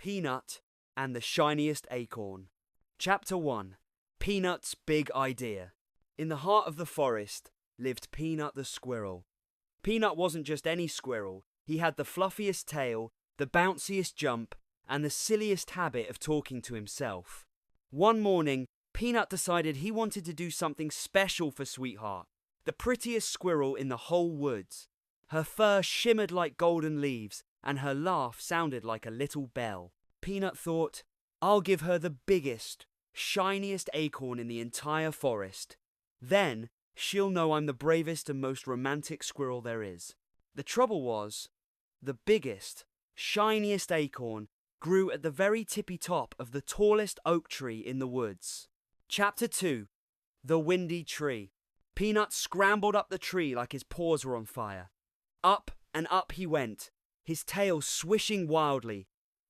Peanut and the Shiniest Acorn. Chapter 1. Peanut's Big Idea. In the heart of the forest lived Peanut the Squirrel. Peanut wasn't just any squirrel. He had the fluffiest tail, the bounciest jump, and the silliest habit of talking to himself. One morning, Peanut decided he wanted to do something special for Sweetheart, the prettiest squirrel in the whole woods. Her fur shimmered like golden leaves, and her laugh sounded like a little bell. Peanut thought, I'll give her the biggest, shiniest acorn in the entire forest. Then, she'll know I'm the bravest and most romantic squirrel there is. The trouble was, the biggest, shiniest acorn grew at the very tippy top of the tallest oak tree in the woods. Chapter 2. The Windy Tree. Peanut scrambled up the tree like his paws were on fire. Up and up he went, his tail swishing wildly.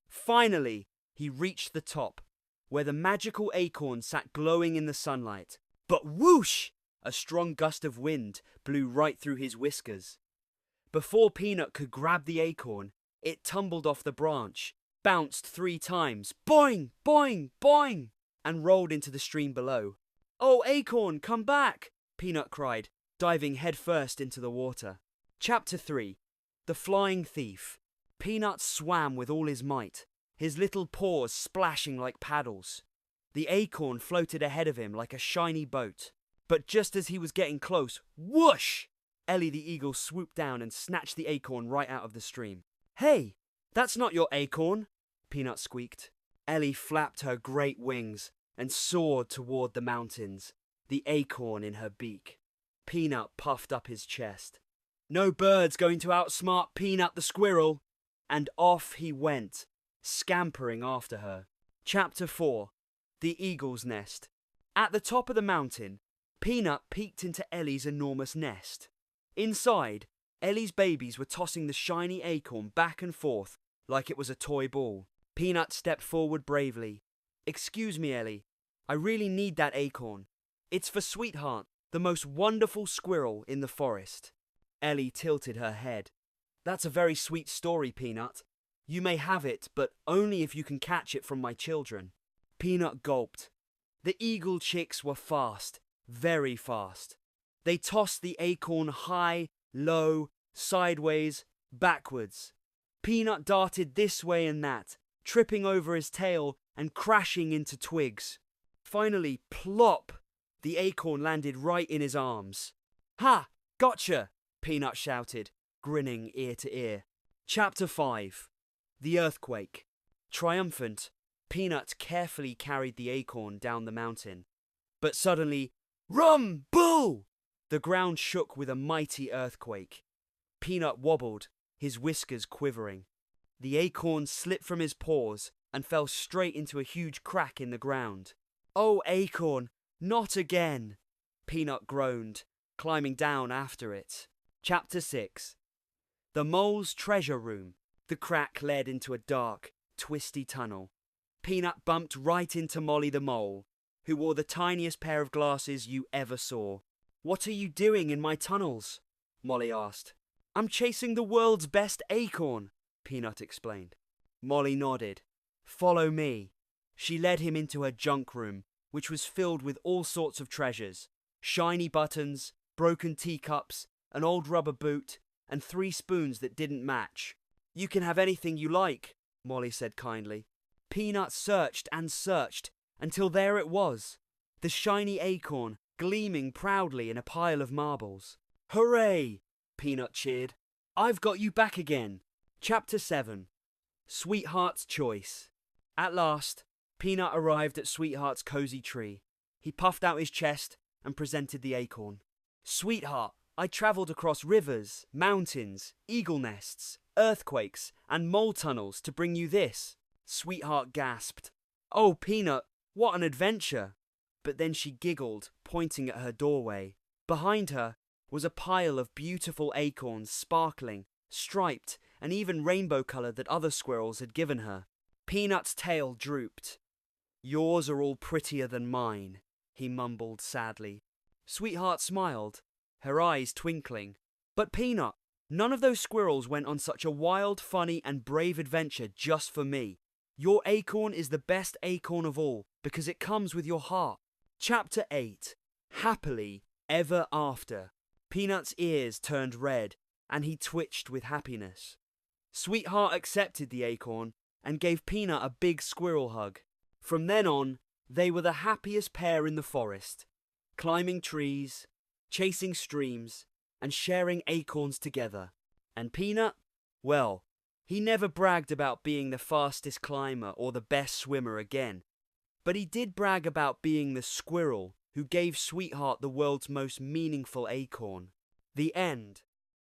Finally, he reached the top, where the magical acorn sat glowing in the sunlight. But whoosh! A strong gust of wind blew right through his whiskers. Before Peanut could grab the acorn, it tumbled off the branch, bounced 3 times, boing, boing, boing, and rolled into the stream below. "Oh, acorn, come back!" Peanut cried, diving headfirst into the water. Chapter 3. The Flying Thief. Peanut swam with all his might, his little paws splashing like paddles. The acorn floated ahead of him like a shiny boat. But just as he was getting close, whoosh! Ellie the eagle swooped down and snatched the acorn right out of the stream. "Hey, that's not your acorn," Peanut squeaked. Ellie flapped her great wings and soared toward the mountains, the acorn in her beak. Peanut puffed up his chest. No bird's going to outsmart Peanut the Squirrel. And off he went, scampering after her. Chapter 4. The Eagle's Nest. At the top of the mountain, Peanut peeked into Ellie's enormous nest. Inside, Ellie's babies were tossing the shiny acorn back and forth like it was a toy ball. Peanut stepped forward bravely. "Excuse me, Ellie. I really need that acorn. It's for Sweetheart, the most wonderful squirrel in the forest." Ellie tilted her head. "That's a very sweet story, Peanut. You may have it, but only if you can catch it from my children." Peanut gulped. The eagle chicks were fast, very fast. They tossed the acorn high, low, sideways, backwards. Peanut darted this way and that, tripping over his tail and crashing into twigs. Finally, plop! The acorn landed right in his arms. "Ha! Gotcha!" Peanut shouted, grinning ear to ear. Chapter 5. The Earthquake. Triumphant, Peanut carefully carried the acorn down the mountain. But suddenly, rumble! The ground shook with a mighty earthquake. Peanut wobbled, his whiskers quivering. The acorn slipped from his paws and fell straight into a huge crack in the ground. "Oh, acorn, not again!" Peanut groaned, climbing down after it. Chapter 6. The Mole's Treasure Room. The crack led into a dark, twisty tunnel. Peanut bumped right into Molly the Mole, who wore the tiniest pair of glasses you ever saw. "What are you doing in my tunnels?" Molly asked. "I'm chasing the world's best acorn," Peanut explained. Molly nodded. "Follow me." She led him into her junk room, which was filled with all sorts of treasures. Shiny buttons, broken teacups, an old rubber boot, and 3 spoons that didn't match. "You can have anything you like," Molly said kindly. Peanut searched and searched until there it was, the shiny acorn gleaming proudly in a pile of marbles. "Hooray!" Peanut cheered. "I've got you back again." Chapter 7. Sweetheart's Choice. At last, Peanut arrived at Sweetheart's cozy tree. He puffed out his chest and presented the acorn. "Sweetheart, I travelled across rivers, mountains, eagle nests, earthquakes, and mole tunnels to bring you this." Sweetheart gasped. "Oh, Peanut, what an adventure!" But then she giggled, pointing at her doorway. Behind her was a pile of beautiful acorns, sparkling, striped, and even rainbow-coloured that other squirrels had given her. Peanut's tail drooped. "Yours are all prettier than mine," he mumbled sadly. Sweetheart smiled, her eyes twinkling. "But Peanut, none of those squirrels went on such a wild, funny, and brave adventure just for me. Your acorn is the best acorn of all because it comes with your heart. Chapter 8. Happily Ever After. Peanut's ears turned red and he twitched with happiness. Sweetheart accepted the acorn and gave Peanut a big squirrel hug. From then on, they were the happiest pair in the forest, climbing trees, chasing streams, and sharing acorns together. And Peanut? Well, he never bragged about being the fastest climber or the best swimmer again. But he did brag about being the squirrel who gave Sweetheart the world's most meaningful acorn. The end.